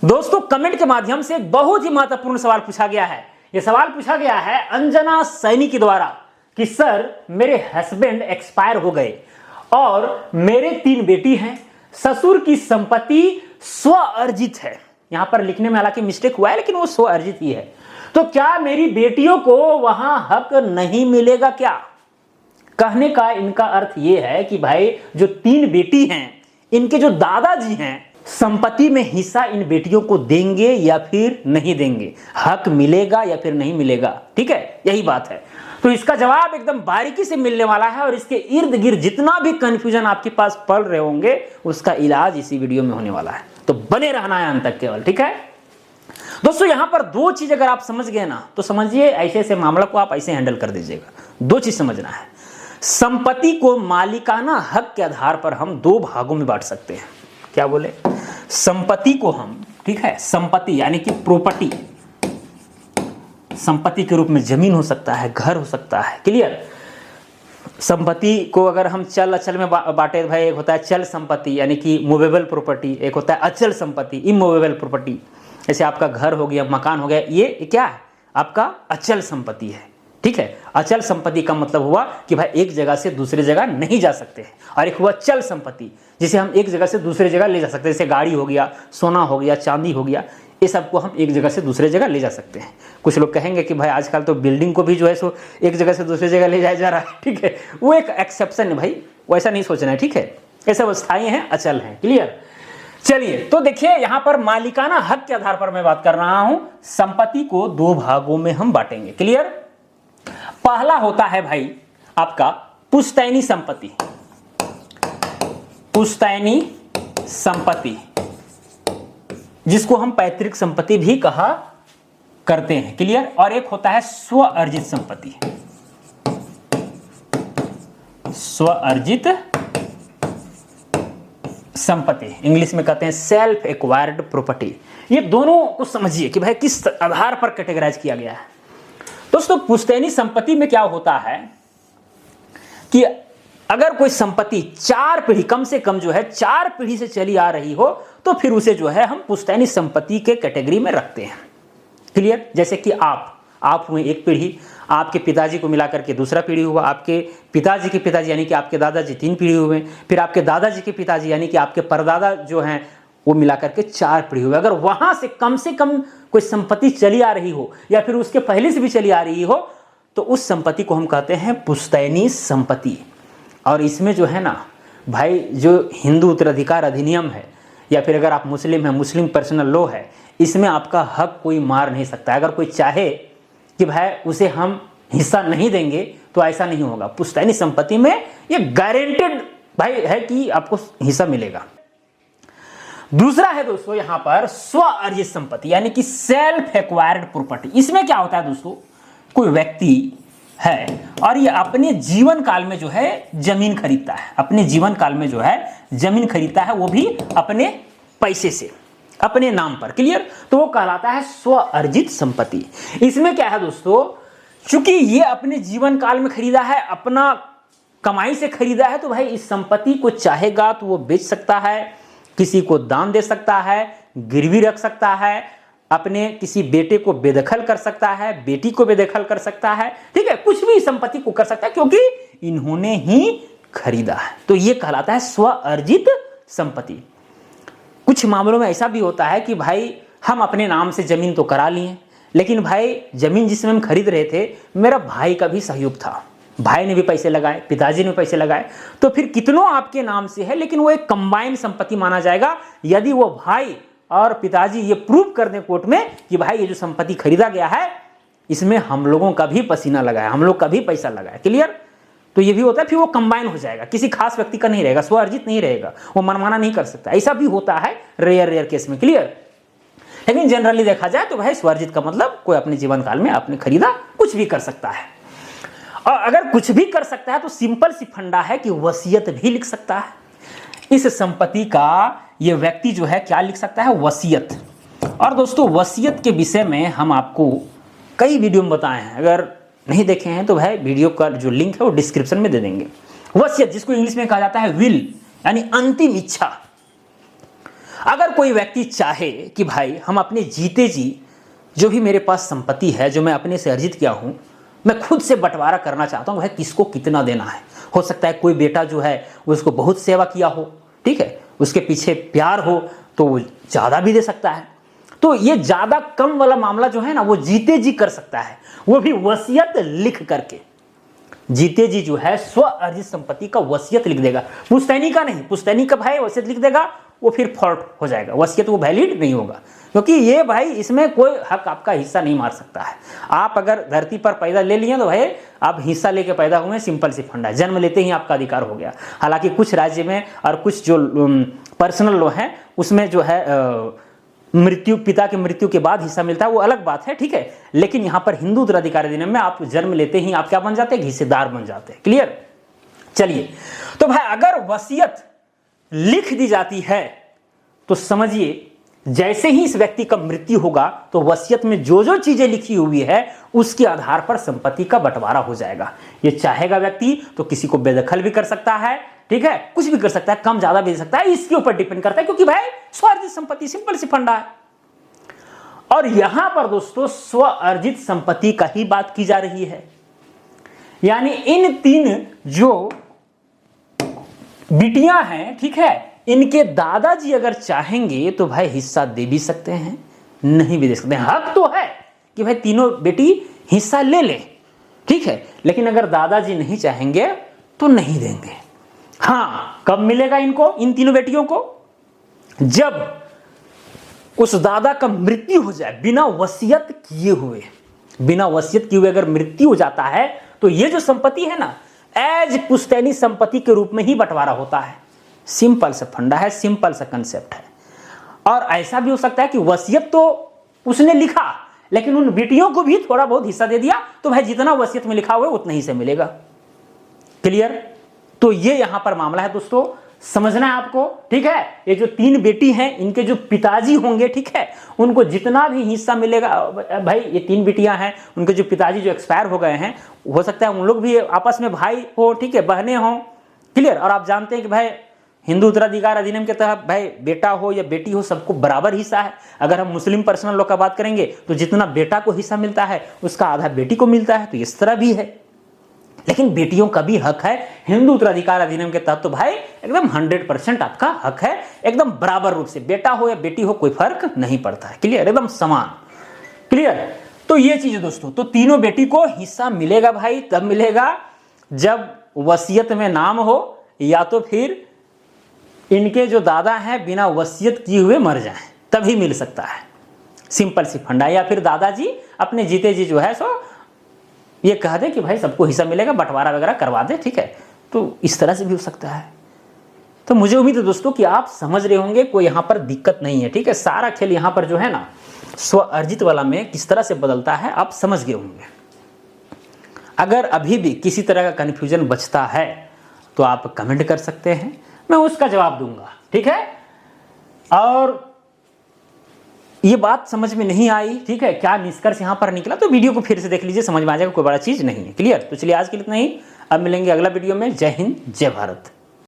दोस्तों कमेंट के माध्यम से एक बहुत ही महत्वपूर्ण सवाल पूछा गया है। यह सवाल पूछा गया है अंजना सैनी के द्वारा कि सर मेरे हस्बैंड एक्सपायर हो गए और मेरे 3 बेटी हैं, ससुर की संपत्ति स्व अर्जित है। यहां पर लिखने में हालांकि मिस्टेक हुआ है लेकिन वो स्व अर्जित ही है, तो क्या मेरी बेटियों को वहां हक नहीं मिलेगा क्या? कहने का इनका अर्थ यह है कि भाई जो 3 बेटी हैं इनके जो दादाजी हैं संपत्ति में हिस्सा इन बेटियों को देंगे या फिर नहीं देंगे, हक मिलेगा या फिर नहीं मिलेगा। ठीक है, यही बात है। तो इसका जवाब एकदम बारीकी से मिलने वाला है और इसके इर्द गिर्द जितना भी कंफ्यूजन आपके पास पड़ रहे होंगे उसका इलाज इसी वीडियो में होने वाला है, तो बने रहना है अंत तक केवल। ठीक है दोस्तों, यहां पर 2 चीज अगर आप समझ गए ना तो समझिए ऐसे ऐसे मामला को आप ऐसे हैंडल कर दीजिएगा। 2 चीज समझना है। संपत्ति को मालिकाना हक के आधार पर हम 2 भागों में बांट सकते हैं। क्या बोले? संपत्ति को हम, ठीक है, संपत्ति यानी कि प्रॉपर्टी, संपत्ति के रूप में जमीन हो सकता है, घर हो सकता है। क्लियर? संपत्ति को अगर हम चल अचल में बांटे भाई, एक होता है चल संपत्ति यानी कि मूवेबल प्रॉपर्टी, एक होता है अचल संपत्ति इमूवेबल प्रॉपर्टी। जैसे आपका घर हो गया, मकान हो गया, ये क्या है? आपका अचल संपत्ति है। ठीक है, अचल संपत्ति का मतलब हुआ कि भाई एक जगह से दूसरी जगह नहीं जा सकते हैं, और एक हुआ चल संपत्ति जिसे हम एक जगह से दूसरी जगह ले जा सकते हैं। जैसे गाड़ी हो गया, सोना हो गया, चांदी हो गया, ये सबको हम एक जगह से दूसरे जगह ले जा सकते हैं। कुछ लोग कहेंगे कि भाई आजकल तो बिल्डिंग को भी जो है सो एक जगह से दूसरी जगह ले जाया जा रहा है। ठीक है, वो एक एक्सेप्शन है भाई, वैसा नहीं सोचना है। ठीक है, ये सब स्थायी हैं, अचल हैं। क्लियर? चलिए, तो देखिए यहां पर मालिकाना हक के आधार पर मैं बात कर रहा हूं। संपत्ति को 2 भागों में हम बांटेंगे। क्लियर? पहला होता है भाई आपका पुश्तैनी संपत्ति, पुश्तैनी संपत्ति जिसको हम पैतृक संपत्ति भी कहा करते हैं। क्लियर? और एक होता है स्व अर्जित संपत्ति, स्व अर्जित संपत्ति, इंग्लिश में कहते हैं सेल्फ एक्वायर्ड प्रॉपर्टी। ये दोनों को समझिए कि भाई किस आधार पर कैटेगराइज किया गया है। दोस्तों पुश्तैनी संपत्ति में क्या होता है कि अगर कोई संपत्ति 4 पीढ़ी, कम से कम जो है 4 पीढ़ी से चली आ रही हो तो फिर उसे जो है हम पुश्तैनी संपत्ति के कैटेगरी में रखते हैं। क्लियर? जैसे कि आप हुए 1 पीढ़ी, आपके पिताजी को मिलाकर के दूसरा पीढ़ी हुआ, आपके पिताजी के पिताजी यानी कि आपके दादाजी 3 पीढ़ी हुए, फिर आपके दादाजी के पिताजी यानी कि आपके परदादा जो हैं वो मिलाकर के 4 पीढ़ी हुए। अगर वहां से कम कोई संपत्ति चली आ रही हो या फिर उसके पहले से भी चली आ रही हो तो उस संपत्ति को हम कहते हैं पुश्तैनी संपत्ति। और इसमें जो है ना भाई, जो हिंदू उत्तराधिकार अधिनियम है या फिर अगर आप मुस्लिम हैं, मुस्लिम पर्सनल लॉ है, इसमें आपका हक कोई मार नहीं सकता। अगर कोई चाहे कि भाई उसे हम हिस्सा नहीं देंगे तो ऐसा नहीं होगा। पुश्तैनी संपत्ति में ये गारंटेड भाई है कि आपको हिस्सा मिलेगा। दूसरा है दोस्तों यहां पर स्व अर्जित संपत्ति यानी कि सेल्फ एक्वायर्ड प्रॉपर्टी। इसमें क्या होता है दोस्तों, कोई व्यक्ति है और ये अपने जीवन काल में जो है जमीन खरीदता है, अपने जीवन काल में जो है जमीन खरीदता है, वो भी अपने पैसे से, अपने नाम पर। क्लियर? तो वो कहलाता है स्व अर्जित संपत्ति। इसमें क्या है दोस्तों, चूंकि ये अपने जीवन काल में खरीदा है, अपना कमाई से खरीदा है, तो भाई इस संपत्ति को चाहेगा तो वो बेच सकता है, किसी को दान दे सकता है, गिरवी रख सकता है, अपने किसी बेटे को बेदखल कर सकता है, बेटी को बेदखल कर सकता है। ठीक है, कुछ भी संपत्ति को कर सकता है क्योंकि इन्होंने ही खरीदा है। तो ये कहलाता है स्व अर्जित संपत्ति। कुछ मामलों में ऐसा भी होता है कि भाई हम अपने नाम से जमीन तो करा लिए, लेकिन भाई जमीन जिसमें हम खरीद रहे थे मेरा भाई का भी सहयोग था, भाई ने भी पैसे लगाए, पिताजी ने भी पैसे लगाए, तो फिर कितनों आपके नाम से है लेकिन वो एक कंबाइंड संपत्ति माना जाएगा यदि वो भाई और पिताजी ये प्रूव कर दें कोर्ट में कि भाई ये जो संपत्ति खरीदा गया है इसमें हम लोगों का भी पसीना लगाया, हम लोग का भी पैसा लगाया। क्लियर? तो ये भी होता है, फिर वो कंबाइन हो जाएगा, किसी खास व्यक्ति का नहीं रहेगा, स्व अर्जित नहीं रहेगा, वो मनमाना नहीं कर सकता। ऐसा भी होता है रेयर केस में। क्लियर? लेकिन जनरली देखा जाए तो भाई स्वअर्जित का मतलब कोई अपने जीवन काल में आपने खरीदा, कुछ भी कर सकता है। और अगर कुछ भी कर सकता है तो सिंपल सी फंडा है कि वसीयत भी लिख सकता है। इस संपत्ति का ये व्यक्ति जो है क्या लिख सकता है, वसीयत। और दोस्तों वसीयत के विषय में हम आपको कई वीडियो में बताए हैं, अगर नहीं देखे हैं तो भाई वीडियो का जो लिंक है वो डिस्क्रिप्शन में दे देंगे। वसीयत जिसको इंग्लिश में कहा जाता है विल, यानी अंतिम इच्छा। अगर कोई व्यक्ति चाहे कि भाई हम अपने जीते जी जो भी मेरे पास संपत्ति है, जो मैं अपने से अर्जित किया हूं, मैं खुद से बंटवारा करना चाहता हूं, भाई किसको कितना देना है। हो सकता है कोई बेटा जो है उसको बहुत सेवा किया हो, ठीक है, उसके पीछे प्यार हो तो वो ज़्यादा भी दे सकता है। तो ये ज़्यादा कम वाला मामला जो है ना, वो जीते जी कर सकता है, वो भी वसीयत लिख करके। जीते जी जो है स्व अर्जित संपत्ति का वसीयत लिख देगा, पुश्तैनी का नहीं। पुश्तैनी का भाई वसीयत लिख देगा वो फिर फॉल्ट हो जाएगा, वसीयत वो वैलिड नहीं होगा, क्योंकि ये भाई इसमें कोई हक आपका हिस्सा नहीं मार सकता है। आप अगर धरती पर पैदा ले लिए तो भाई आप हिस्सा लेके पैदा हुए, सिंपल सी फंडा है, जन्म लेते ही आपका अधिकार हो गया। हालांकि कुछ राज्य में और कुछ जो पर्सनल लॉ है उसमें जो है मृत्यु, पिता की मृत्यु के बाद हिस्सा मिलता है, वो अलग बात है, ठीक है। लेकिन यहाँ पर हिंदू उत्तराधिकार अधिनियम में आप जन्म लेते ही आप क्या बन जाते हैं, हिस्सेदार बन जाते हैं। क्लियर। चलिए, तो भाई अगर वसीयत लिख दी जाती है तो समझिए जैसे ही इस व्यक्ति का मृत्यु होगा तो वसीयत में जो जो चीजें लिखी हुई है उसके आधार पर संपत्ति का बंटवारा हो जाएगा। ये चाहेगा व्यक्ति तो किसी को बेदखल भी कर सकता है, ठीक है, कुछ भी कर सकता है, कम ज्यादा भी दे सकता है, इसके ऊपर डिपेंड करता है, क्योंकि भाई स्वार्जित संपत्ति, सिंपल सी फंडा है। और यहां पर दोस्तों स्व अर्जित संपत्ति का ही बात की जा रही है, यानी इन तीन जो बिटियां हैं, ठीक है, इनके दादाजी अगर चाहेंगे तो भाई हिस्सा दे भी सकते हैं, नहीं भी दे सकते हैं। हक तो है कि भाई तीनों बेटी हिस्सा ले ले, ठीक है, लेकिन अगर दादाजी नहीं चाहेंगे तो नहीं देंगे। हाँ, कब मिलेगा इनको, इन तीनों बेटियों को? जब उस दादा का मृत्यु हो जाए, बिना वसीयत किए हुए, बिना वसीयत किए हुए अगर मृत्यु हो जाता है तो ये जो संपत्ति है ना, एज पुश्तैनी संपत्ति के रूप में ही बंटवारा होता है। सिंपल सा फंडा है, सिंपल सा कंसेप्ट है। और ऐसा भी हो सकता है कि वसीयत तो उसने लिखा लेकिन उन बेटियों को भी थोड़ा बहुत हिस्सा दे दिया, तो भाई जितना वसीयत में लिखा हुआ है उतना ही से मिलेगा। क्लियर। तो ये यहां पर मामला है दोस्तों, समझना है आपको, ठीक है। ये जो तीन बेटी हैं इनके जो पिताजी होंगे, ठीक है, उनको जितना भी हिस्सा मिलेगा, भाई ये तीन बेटियां हैं, उनके जो पिताजी जो एक्सपायर हो गए हैं, हो सकता है उन लोग भी आपस में भाई हो, ठीक है, बहनें हो। क्लियर। और आप जानते हैं कि भाई हिंदू उत्तराधिकार अधिनियम के तहत भाई बेटा हो या बेटी हो सबको बराबर हिस्सा है। अगर हम मुस्लिम पर्सनल लॉ का बात करेंगे तो जितना बेटा को हिस्सा मिलता है उसका आधा बेटी को मिलता है, तो इस तरह भी है। लेकिन बेटियों का भी हक है हिंदू उत्तराधिकार अधिनियम के तहत, तो भाई एकदम 100% आपका हक है, एकदम बराबर रूप से, बेटा हो या बेटी हो कोई फर्क नहीं पड़ता है। क्लियर, एकदम समान। क्लियर। तो ये चीज दोस्तों, तो तीनों बेटी को हिस्सा मिलेगा भाई, तब मिलेगा जब वसीयत में नाम हो, या तो फिर इनके जो दादा हैं बिना वसीयत किए हुए मर जाएं, तभी मिल सकता है। सिंपल सी फंडा। या फिर दादाजी अपने जीते जी जो है सो ये कह दे कि भाई सबको हिस्सा मिलेगा, बंटवारा वगैरह करवा दे, ठीक है, तो इस तरह से भी हो सकता है। तो मुझे उम्मीद है दोस्तों कि आप समझ रहे होंगे, कोई यहाँ पर दिक्कत नहीं है, ठीक है। सारा खेल यहाँ पर जो है ना स्व अर्जित वाला में किस तरह से बदलता है आप समझ गए होंगे। अगर अभी भी किसी तरह का कन्फ्यूजन बचता है तो आप कमेंट कर सकते हैं, मैं उसका जवाब दूंगा, ठीक है। और ये बात समझ में नहीं आई, ठीक है, क्या निष्कर्ष यहां पर निकला, तो वीडियो को फिर से देख लीजिए, समझ में आ जाएगा, कोई बड़ा चीज नहीं है। क्लियर। तो चलिए आज के लिए इतना ही, अब मिलेंगे अगला वीडियो में। जय हिंद, जय भारत।